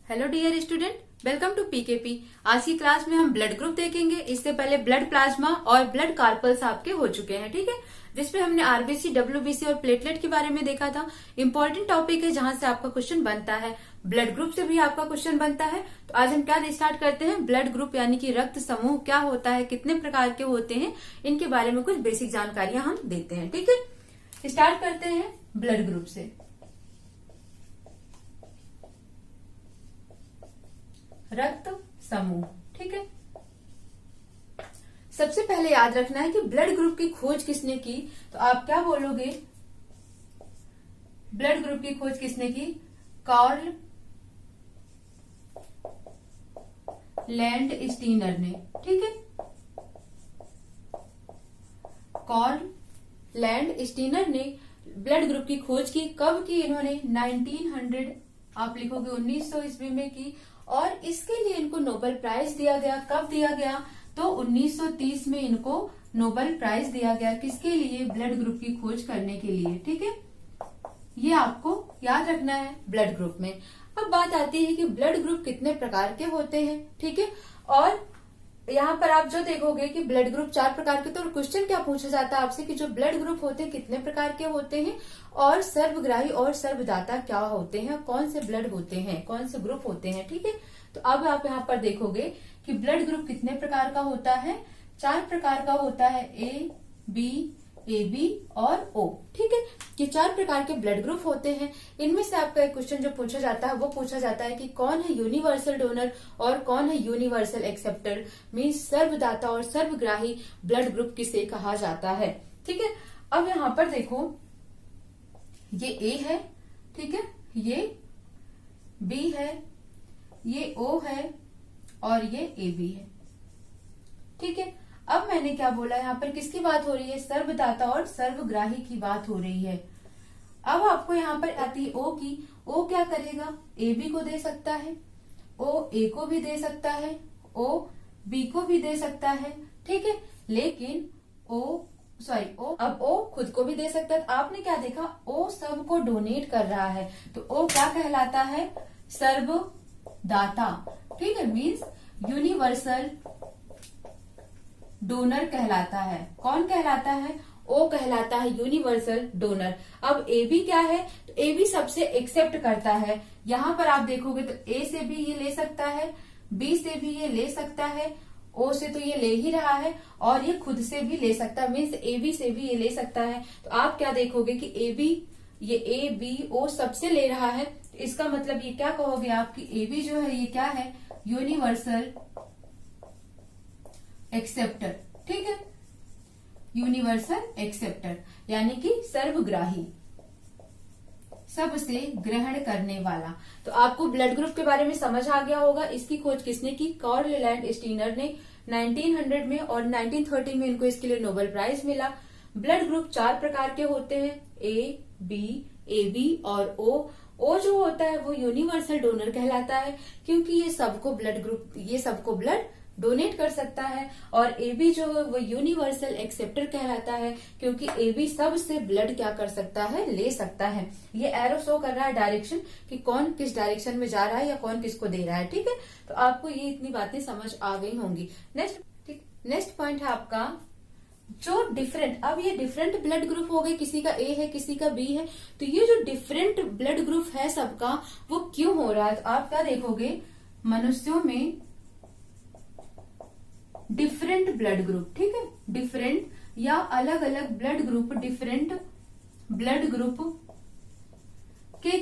Hello dear student, welcome to PKP. आज की class में हम ब्लड ग्रुप देखेंगे। इससे पहले ब्लड प्लाज्मा और ब्लड कार्पल्स आपके हो चुके हैं, ठीक है, जिसपे हमने आरबीसी, डब्ल्यूबीसी और प्लेटलेट के बारे में देखा था। इंपॉर्टेंट टॉपिक है जहां से आपका क्वेश्चन बनता है। ब्लड ग्रुप से भी आपका क्वेश्चन बनता है। तो आज हम क्या स्टार्ट करते हैं, ब्लड ग्रुप यानी कि रक्त समूह क्या होता है, कितने प्रकार के होते हैं, इनके बारे में कुछ बेसिक जानकारियां हम देते हैं। ठीक है, स्टार्ट करते हैं ब्लड ग्रुप से। रक्त समूह, ठीक है। सबसे पहले याद रखना है कि ब्लड ग्रुप की खोज किसने की। तो आप क्या बोलोगे, ब्लड ग्रुप की खोज किसने की? कार्ल लैंड स्टीनर ने, ठीक है। कार्ल लैंड स्टीनर ने ब्लड ग्रुप की खोज की। कब की इन्होंने? 1900, आप लिखोगे 1900 ईस्वी में की। और इसके लिए इनको नोबेल प्राइज दिया गया। कब दिया गया? तो 1930 में इनको नोबेल प्राइज दिया गया। किसके लिए? ब्लड ग्रुप की खोज करने के लिए, ठीक है। ये आपको याद रखना है ब्लड ग्रुप में। अब बात आती है कि ब्लड ग्रुप कितने प्रकार के होते हैं, ठीक है। और यहाँ पर आप जो देखोगे कि ब्लड ग्रुप 4 प्रकार के, तो क्वेश्चन क्या पूछा जाता है आपसे कि जो ब्लड ग्रुप होते हैं कितने प्रकार के होते हैं, और सर्वग्राही और सर्वदाता क्या होते हैं, कौन से ब्लड होते हैं, कौन से ग्रुप होते हैं, ठीक है। तो अब आप यहाँ पर देखोगे कि ब्लड ग्रुप कितने प्रकार का होता है? 4 प्रकार का होता है, ए बी और ओ, ठीक है। ये 4 प्रकार के ब्लड ग्रुप होते हैं। इनमें से आपका एक क्वेश्चन जो पूछा जाता है वो पूछा जाता है कि कौन है यूनिवर्सल डोनर और कौन है यूनिवर्सल एक्सेप्टर, मीन्स सर्वदाता और सर्वग्राही ब्लड ग्रुप किसे कहा जाता है, ठीक है। अब यहाँ पर देखो, ये ए है, ठीक है, ये बी है, ये ओ है और ये ए बी है, ठीक है। अब मैंने क्या बोला, यहाँ पर किसकी बात हो रही है? सर्वदाता और सर्वग्राही की बात हो रही है। अब आपको यहाँ पर आती है ओ की। ओ क्या करेगा? ए बी को दे सकता है, ओ ए को भी दे सकता है, ओ बी को भी दे सकता है, ठीक है। लेकिन अब ओ खुद को भी दे सकता है। तो आपने क्या देखा, ओ सबको डोनेट कर रहा है, तो ओ क्या कहलाता है? सर्वदाता, ठीक है, मीन्स यूनिवर्सल डोनर कहलाता है। कौन कहलाता है? ओ कहलाता है यूनिवर्सल डोनर। अब ए बी क्या है? तो ए बी सबसे एक्सेप्ट करता है। यहां पर आप देखोगे तो ए से भी ये ले सकता है, बी से भी ये ले सकता है, ओ से तो ये ले ही रहा है, और ये खुद से भी ले सकता है, मीन्स ए बी से भी ये ले सकता है। तो आप क्या देखोगे कि ए बी, ये ए बी ओ सबसे ले रहा है। तो इसका मतलब ये क्या कहोगे आप कि ए बी जो है ये क्या है? यूनिवर्सल एक्सेप्टर, ठीक है, यूनिवर्सल एक्सेप्टर यानी कि सर्वग्राही, सबसे ग्रहण करने वाला। तो आपको ब्लड ग्रुप के बारे में समझ आ गया होगा। इसकी खोज किसने की? कार्ल लैंड स्टीनर ने 1900 में, और 1930 में इनको इसके लिए नोबेल प्राइज मिला। ब्लड ग्रुप 4 प्रकार के होते हैं, ए बी और ओ जो होता है वो यूनिवर्सल डोनर कहलाता है, क्योंकि ये सबको ब्लड डोनेट कर सकता है। और ए बी जो है वो यूनिवर्सल एक्सेप्टर कहलाता है, क्योंकि ए बी सब से ब्लड क्या कर सकता है? ले सकता है। ये एरो शो कर रहा है डायरेक्शन कि कौन किस डायरेक्शन में जा रहा है या कौन किसको दे रहा है, ठीक है। तो आपको ये इतनी बातें समझ आ गई होंगी। नेक्स्ट पॉइंट है आपका जो डिफरेंट। अब ये डिफरेंट ब्लड ग्रुप हो गए, किसी का ए है किसी का बी है। तो ये जो डिफरेंट ब्लड ग्रुप है सबका, वो क्यों हो रहा है? तो आप क्या देखोगे, मनुष्यों में डिफरेंट ब्लड ग्रुप, ठीक है, डिफरेंट या अलग अलग blood group, different blood group के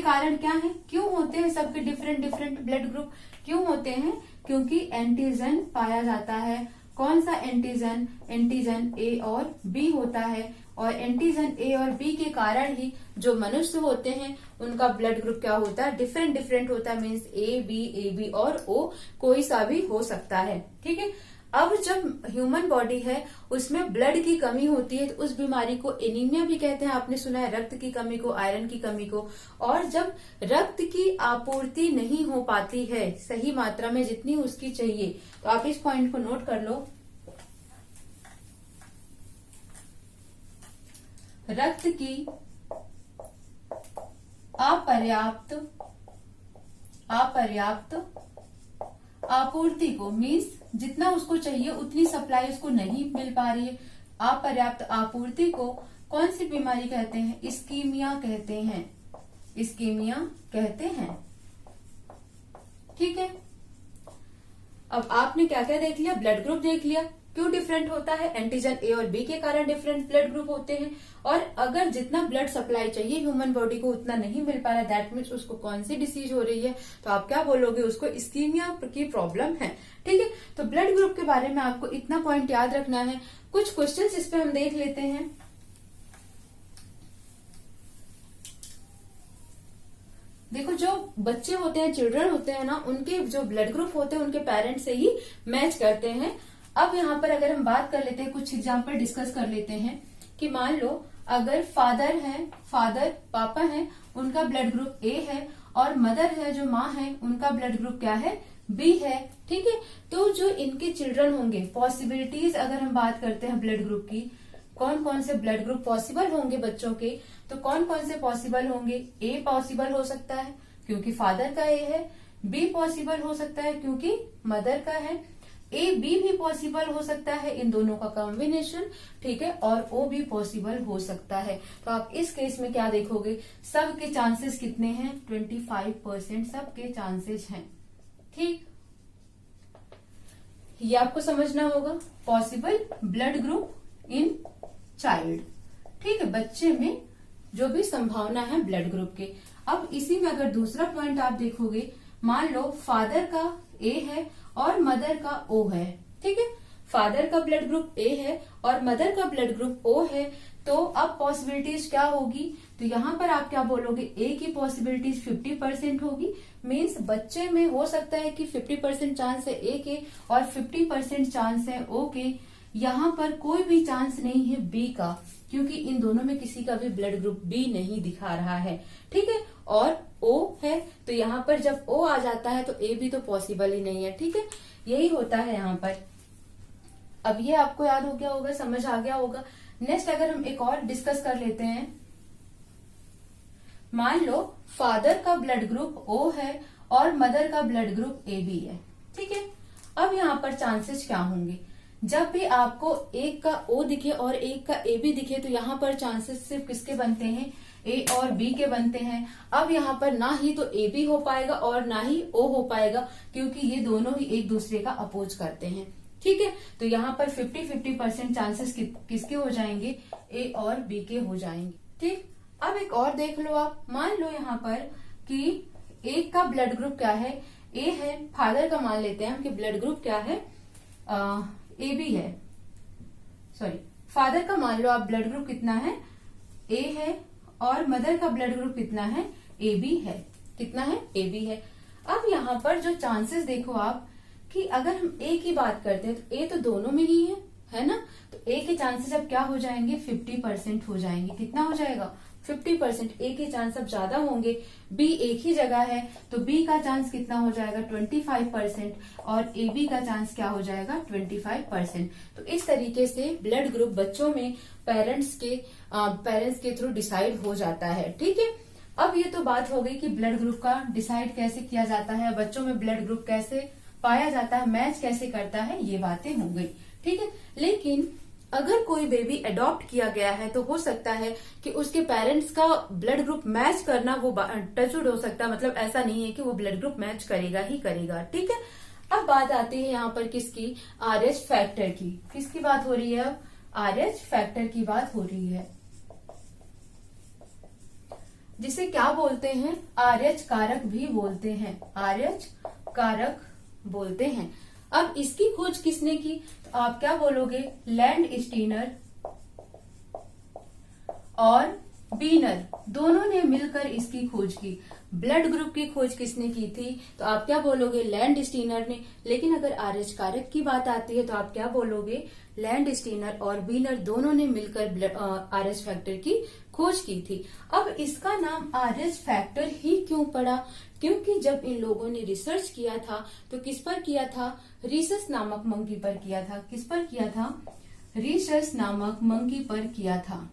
कारण क्या है? क्यों होते हैं सबके डिफरेंट ब्लड ग्रुप? क्यों होते हैं? क्योंकि एंटीजन पाया जाता है। कौन सा एंटीजन? एंटीजन ए और बी होता है, और एंटीजन ए और बी के कारण ही जो मनुष्य होते हैं उनका ब्लड ग्रुप क्या होता है? डिफरेंट होता है, मीन्स ए बी और ओ कोई सा भी हो सकता है, ठीक है। अब जब ह्यूमन बॉडी है उसमें ब्लड की कमी होती है, तो उस बीमारी को एनीमिया भी कहते हैं। आपने सुना है रक्त की कमी को, आयरन की कमी को। और जब रक्त की आपूर्ति नहीं हो पाती है सही मात्रा में जितनी उसकी चाहिए, तो आप इस पॉइंट को नोट कर लो, रक्त की अपर्याप्त अपर्याप्त आपूर्ति को, मीन्स जितना उसको चाहिए उतनी सप्लाई उसको नहीं मिल पा रही है। अपर्याप्त आपूर्ति को कौन सी बीमारी कहते हैं? इस्कीमिया कहते हैं, इस्कीमिया कहते हैं। ठीक है, अब आपने क्या क्या देख लिया? ब्लड ग्रुप देख लिया, क्यों डिफरेंट होता है, एंटीजन ए और बी के कारण डिफरेंट ब्लड ग्रुप होते हैं। और अगर जितना ब्लड सप्लाई चाहिए ह्यूमन बॉडी को उतना नहीं मिल पा रहा, दैट मीन्स उसको कौन सी डिसीज हो रही है, तो आप क्या बोलोगे? उसको इस्कीमिया की प्रॉब्लम है। ठीक है, तो ब्लड ग्रुप के बारे में आपको इतना पॉइंट याद रखना है। कुछ क्वेश्चंस इस पे हम देख लेते हैं। देखो, जो बच्चे होते हैं, चिल्ड्रन होते हैं ना, उनके जो ब्लड ग्रुप होते हैं उनके पेरेंट्स से ही मैच करते हैं। अब यहाँ पर अगर हम बात कर लेते हैं, कुछ एग्जाम्पल डिस्कस कर लेते हैं कि मान लो अगर फादर है, फादर पापा है, उनका ब्लड ग्रुप ए है, और मदर है जो माँ है, उनका ब्लड ग्रुप क्या है? बी है। ठीक है, तो जो इनके चिल्ड्रन होंगे, पॉसिबिलिटीज अगर हम बात करते हैं ब्लड ग्रुप की, कौन कौन से ब्लड ग्रुप पॉसिबल होंगे बच्चों के, तो कौन कौन से पॉसिबल होंगे? ए पॉसिबल हो सकता है क्योंकि फादर का ए है, बी पॉसिबल हो सकता है क्योंकि मदर का है, ए बी भी पॉसिबल हो सकता है, इन दोनों का कॉम्बिनेशन। ठीक है, और ओ भी पॉसिबल हो सकता है। तो आप इस केस में क्या देखोगे? सबके चांसेस कितने हैं? 25% सबके चांसेस हैं। ठीक, ये आपको समझना होगा, possible blood group in child. ठीक है, बच्चे में जो भी संभावना है ब्लड ग्रुप के। अब इसी में अगर दूसरा पॉइंट आप देखोगे, मान लो फादर का ए है और मदर का ओ है। ठीक है, फादर का ब्लड ग्रुप ए है और मदर का ब्लड ग्रुप ओ है, तो अब पॉसिबिलिटीज क्या होगी? तो यहाँ पर आप क्या बोलोगे? ए की पॉसिबिलिटीज 50% होगी, मीन्स बच्चे में हो सकता है कि 50% चांस है ए के और 50% चांस है ओ के। यहाँ पर कोई भी चांस नहीं है बी का, क्योंकि इन दोनों में किसी का भी ब्लड ग्रुप बी नहीं दिखा रहा है। ठीक है, और ओ है, तो यहाँ पर जब ओ आ जाता है तो ए भी तो पॉसिबल ही नहीं है। ठीक है, यही होता है यहाँ पर। अब ये आपको याद हो गया होगा, समझ आ गया होगा। नेक्स्ट अगर हम एक और डिस्कस कर लेते हैं, मान लो फादर का ब्लड ग्रुप ओ है और मदर का ब्लड ग्रुप ए बी है। ठीक है, अब यहाँ पर चांसेस क्या होंगे? जब भी आपको एक का ओ दिखे और एक का ए बी दिखे, तो यहाँ पर चांसेस सिर्फ किसके बनते हैं? ए और बी के बनते हैं। अब यहाँ पर ना ही तो ए बी हो पाएगा और ना ही ओ हो पाएगा, क्योंकि ये दोनों ही एक दूसरे का अपोज करते हैं। ठीक है, तो यहाँ पर 50-50% चांसेस किसके हो जाएंगे? ए और बी के हो जाएंगे। ठीक, अब एक और देख लो आप, मान लो यहाँ पर कि एक का ब्लड ग्रुप क्या है? ए है, फादर का मान लेते हैं हम कि ब्लड ग्रुप क्या है? ए बी है, सॉरी फादर का मान लो आप ब्लड ग्रुप कितना है? ए है, और मदर का ब्लड ग्रुप कितना है? ए बी है। कितना है? ए बी है। अब यहाँ पर जो चांसेस देखो आप कि अगर हम ए की बात करते हैं तो ए तो दोनों में ही है ना, तो ए के चांसेस अब क्या हो जाएंगे? 50% हो जाएंगे। कितना हो जाएगा? 50%। ए के चांस अब ज्यादा होंगे, बी एक ही जगह है तो बी का चांस कितना हो जाएगा? 25%, और ए बी का चांस क्या हो जाएगा? 25%। तो इस तरीके से ब्लड ग्रुप बच्चों में पेरेंट्स के थ्रू डिसाइड हो जाता है। ठीक है, अब ये तो बात हो गई कि ब्लड ग्रुप का डिसाइड कैसे किया जाता है, बच्चों में ब्लड ग्रुप कैसे पाया जाता है, मैच कैसे करता है, ये बातें हो गई। ठीक है, लेकिन अगर कोई बेबी अडॉप्ट किया गया है तो हो सकता है कि उसके पेरेंट्स का ब्लड ग्रुप मैच करना वो टचवुड हो सकता है, मतलब ऐसा नहीं है कि वो ब्लड ग्रुप मैच करेगा ही करेगा। ठीक है, अब बात आती है यहाँ पर किसकी? RH फैक्टर की। किसकी बात हो रही है? अब RH फैक्टर की बात हो रही है, जिसे क्या बोलते हैं? RH कारक भी बोलते हैं, RH कारक बोलते हैं। अब इसकी खोज किसने की? तो आप क्या बोलोगे? लैंडस्टीनर और बीनर दोनों ने मिलकर इसकी खोज की। ब्लड ग्रुप की खोज किसने की थी? तो आप क्या बोलोगे? लैंडस्टीनर ने। लेकिन अगर RH कारक की बात आती है तो आप क्या बोलोगे? लैंडस्टीनर और बीनर दोनों ने मिलकर RH फैक्टर की खोज की थी। अब इसका नाम RH फैक्टर ही क्यों पड़ा? क्योंकि जब इन लोगों ने रिसर्च किया था तो किस पर किया था? रीसस नामक मंकी पर किया था। किस पर किया था? रीसस नामक मंकी पर किया था।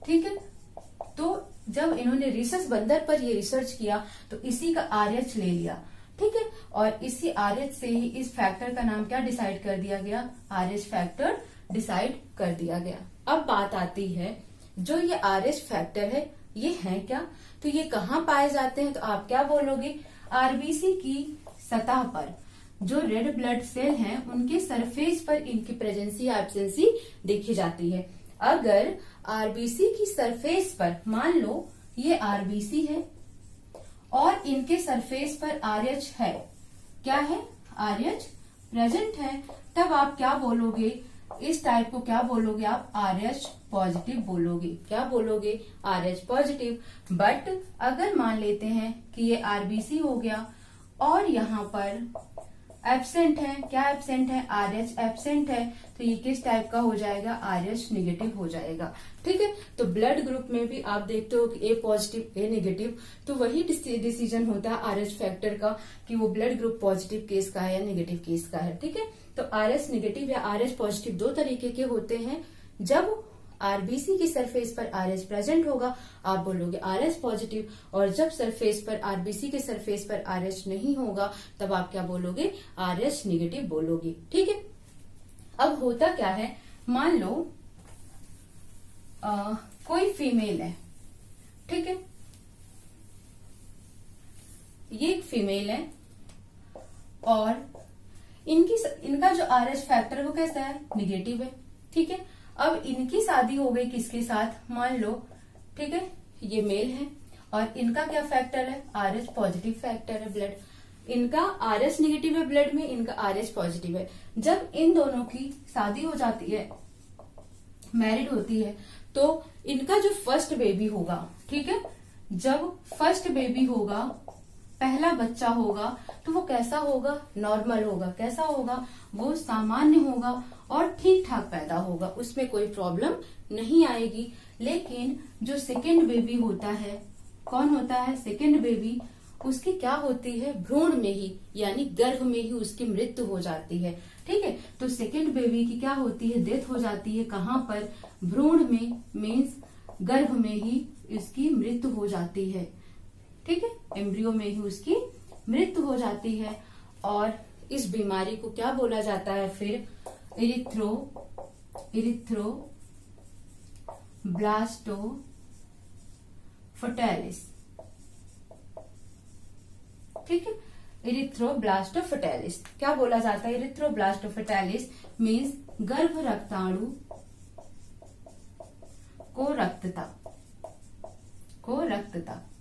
ठीक है, तो जब इन्होंने रिसर्च बंदर पर ये रिसर्च किया तो इसी का RH ले लिया, ठीक है, और इसी RH से ही इस फैक्टर का नाम क्या डिसाइड कर दिया गया, RH फैक्टर डिसाइड कर दिया गया। अब बात आती है जो ये RH फैक्टर है ये है क्या, तो ये कहाँ पाए जाते हैं, तो आप क्या बोलोगे, RBC की सतह पर जो रेड ब्लड सेल हैं उनके सरफेस पर इनकी प्रेजेंसी या एब्सेंसी देखी जाती है। अगर RBC की सरफेस पर मान लो ये RBC है और इनके सरफेस पर RH है, क्या है, RH प्रेजेंट है, तब आप क्या बोलोगे, इस टाइप को क्या बोलोगे आप, RH पॉजिटिव बोलोगे, क्या बोलोगे, RH पॉजिटिव। बट अगर मान लेते हैं कि ये RBC हो गया और यहाँ पर एब्सेंट है, क्या एब्सेंट है, RH एब्सेंट है, तो ये किस टाइप का हो जाएगा, RH निगेटिव हो जाएगा, ठीक है। तो ब्लड ग्रुप में भी आप देखते हो कि A पॉजिटिव A निगेटिव, तो वही डिसीजन होता है RH फैक्टर का कि वो ब्लड ग्रुप पॉजिटिव केस का है या निगेटिव केस का है, ठीक है। तो RH निगेटिव या RH पॉजिटिव दो तरीके के होते हैं। जब RBC की सरफेस पर RH प्रेजेंट होगा आप बोलोगे RH पॉजिटिव, और जब सरफेस पर RBC के सरफेस पर RH नहीं होगा तब आप क्या बोलोगे, RH निगेटिव बोलोगे, ठीक है। अब होता क्या है, मान लो कोई फीमेल है, ठीक है, ये एक फीमेल है और इनका जो RH फैक्टर है वो कैसा है, निगेटिव है, ठीक है। अब इनकी शादी हो गई किसके साथ, मान लो, ठीक है, ये मेल है और इनका क्या फैक्टर है, RH पॉजिटिव फैक्टर है ब्लड, इनका RH निगेटिव है ब्लड में, इनका RH पॉजिटिव है। जब इन दोनों की शादी हो जाती है, मैरिड होती है, तो इनका जो फर्स्ट बेबी होगा, ठीक है, जब फर्स्ट बेबी होगा, पहला बच्चा होगा, तो वो कैसा होगा, नॉर्मल होगा, कैसा होगा, वो सामान्य होगा और ठीक ठाक पैदा होगा, उसमें कोई प्रॉब्लम नहीं आएगी। लेकिन जो सेकेंड बेबी होता है, कौन होता है, सेकेंड बेबी, उसकी क्या होती है, भ्रूण में ही यानी गर्भ में ही उसकी मृत्यु हो जाती है, ठीक है। तो सेकेंड बेबी की क्या होती है, डेथ हो जाती है, कहाँ पर, भ्रूण में, मीन्स गर्भ में ही इसकी मृत्यु हो जाती है, ठीक है, एम्ब्रियो में ही उसकी मृत्यु हो जाती है। और इस बीमारी को क्या बोला जाता है फिर, इरिथ्रोब्लास्टोफेटालिस, ठीक है, इरिथ्रोब्लास्टोफेटालिस क्या बोला जाता है, इरिथ्रोब्लास्टोफेटालिस मीन्स गर्भ रक्ताणु को रक्तता,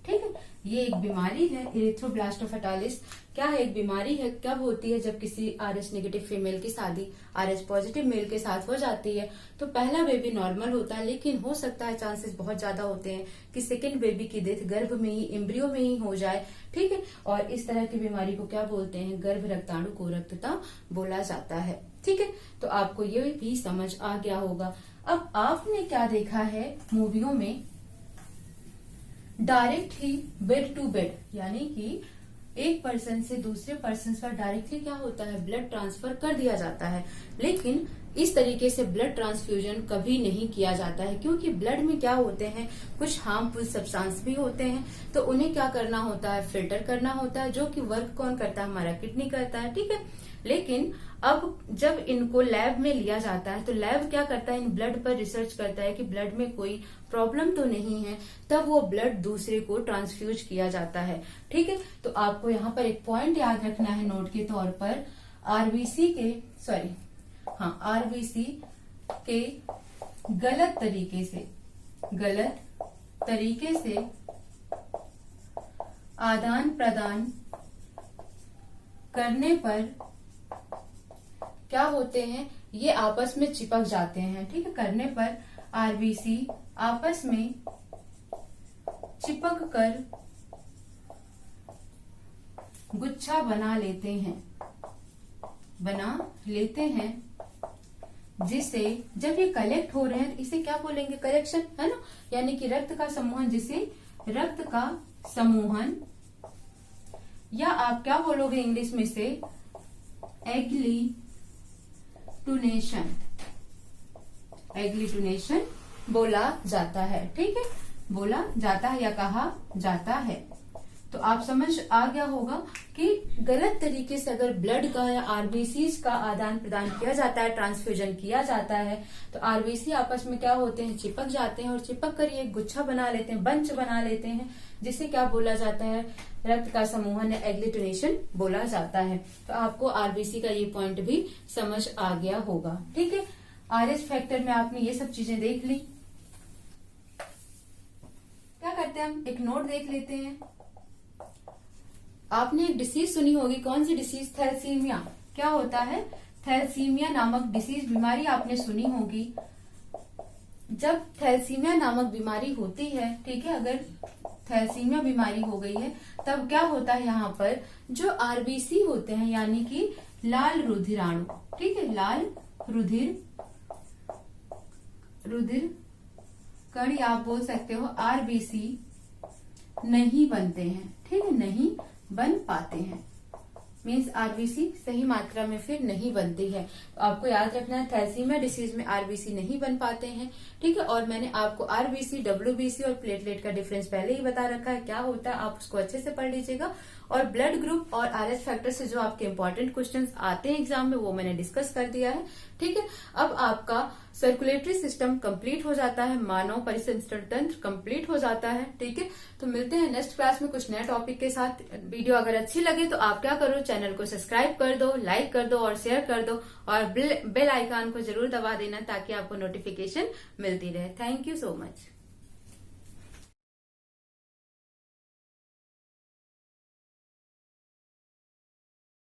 ठीक है। ये एक बीमारी है, इरिथ्रोब्लास्टोफेटालिस क्या है, एक बीमारी है, कब होती है, जब किसी RH नेगेटिव फीमेल की शादी RH पॉजिटिव मेल के साथ हो जाती है, तो पहला बेबी नॉर्मल होता है, लेकिन हो सकता है, चांसेस बहुत ज्यादा होते हैं कि सेकेंड बेबी की डेथ गर्भ में ही, एम्ब्रियो में ही हो जाए, ठीक है। और इस तरह की बीमारी को क्या बोलते हैं, गर्भ रक्ताणु कोरक्तता बोला जाता है, ठीक है। तो आपको ये भी समझ आ गया होगा। अब आपने क्या देखा है मूवियों में, डायरेक्ट ही बेड टू बेड, यानी कि एक पर्सन से दूसरे पर्सन पर डायरेक्टली क्या होता है, ब्लड ट्रांसफर कर दिया जाता है। लेकिन इस तरीके से ब्लड ट्रांसफ्यूजन कभी नहीं किया जाता है, क्योंकि ब्लड में क्या होते हैं, कुछ हार्मफुल सब्सटेंस भी होते हैं, तो उन्हें क्या करना होता है, फिल्टर करना होता है, जो कि वर्क कौन करता है, हमारा किडनी करता है, ठीक है। लेकिन अब जब इनको लैब में लिया जाता है, तो लैब क्या करता है, इन ब्लड पर रिसर्च करता है कि ब्लड में कोई प्रॉब्लम तो नहीं है, तब वो ब्लड दूसरे को ट्रांसफ्यूज किया जाता है, ठीक है। तो आपको यहाँ पर एक पॉइंट याद रखना है नोट के तौर पर, आरबीसी के गलत तरीके से आदान प्रदान करने पर क्या होते हैं, ये आपस में चिपक जाते हैं, ठीक है। करने पर आरबीसी आपस में चिपक कर गुच्छा बना लेते हैं, जिसे जब ये कलेक्ट हो रहे हैं इसे क्या बोलेंगे, कलेक्शन, है ना, यानी कि रक्त का समूहन, जिसे रक्त का समूहन, या आप क्या बोलोगे इंग्लिश में से, एग्लीटुनेशन बोला जाता है, ठीक है। बोला जाता है या कहा जाता है। तो आप समझ आ गया होगा कि गलत तरीके से अगर ब्लड का या आरबीसी का आदान प्रदान किया जाता है, ट्रांसफ्यूजन किया जाता है, तो आरबीसी आपस में क्या होते हैं, चिपक जाते हैं और चिपक कर ये गुच्छा बना लेते हैं, बंच बना लेते हैं, जिसे क्या बोला जाता है, रक्त का समूहन या एग्लूटिनेशन बोला जाता है। तो आपको आरबीसी का ये पॉइंट भी समझ आ गया होगा। ठीक है, आरएच फैक्टर में आपने ये सब चीजें देख ली। क्या करते हैं, हम एक नोट देख लेते हैं। आपने एक डिसीज सुनी होगी, कौन सी डिसीज, थैलेसीमिया। क्या होता है, थैलेसीमिया नामक डिसीज, बीमारी आपने सुनी होगी। जब थैलेसीमिया नामक बीमारी होती है, ठीक है, अगर थैलेसीमिया बीमारी हो गई है, तब क्या होता है, यहाँ पर जो आरबीसी होते हैं यानी कि लाल रुधिराणु, ठीक है, लाल रुधिर कण या आप बोल सकते हो आरबीसी नहीं बनते हैं। ठीक है, नहीं बन पाते हैं, मीन्स आरबीसी सही मात्रा में फिर नहीं बनती है। तो आपको याद रखना है, थैलेसीमिया डिसीज में आरबीसी नहीं बन पाते हैं। ठीक है, और मैंने आपको आरबीसी, डब्ल्यूबीसी और प्लेटलेट का डिफरेंस पहले ही बता रखा है, क्या होता है, आप उसको अच्छे से पढ़ लीजिएगा। और ब्लड ग्रुप और आरएच फैक्टर से जो आपके इंपॉर्टेंट क्वेश्चंस आते हैं एग्जाम में, वो मैंने डिस्कस कर दिया है। ठीक है, अब आपका सर्कुलेटरी सिस्टम कंप्लीट हो जाता है, मानव परिसंचरण तंत्र कंप्लीट हो जाता है। ठीक है, तो मिलते हैं नेक्स्ट क्लास में कुछ नए टॉपिक के साथ। वीडियो अगर अच्छी लगे तो आप क्या करो, चैनल को सब्सक्राइब कर दो, लाइक कर दो और शेयर कर दो, और बेल आइकन को जरूर दबा देना ताकि आपको नोटिफिकेशन मिलती रहे। Thank you so much.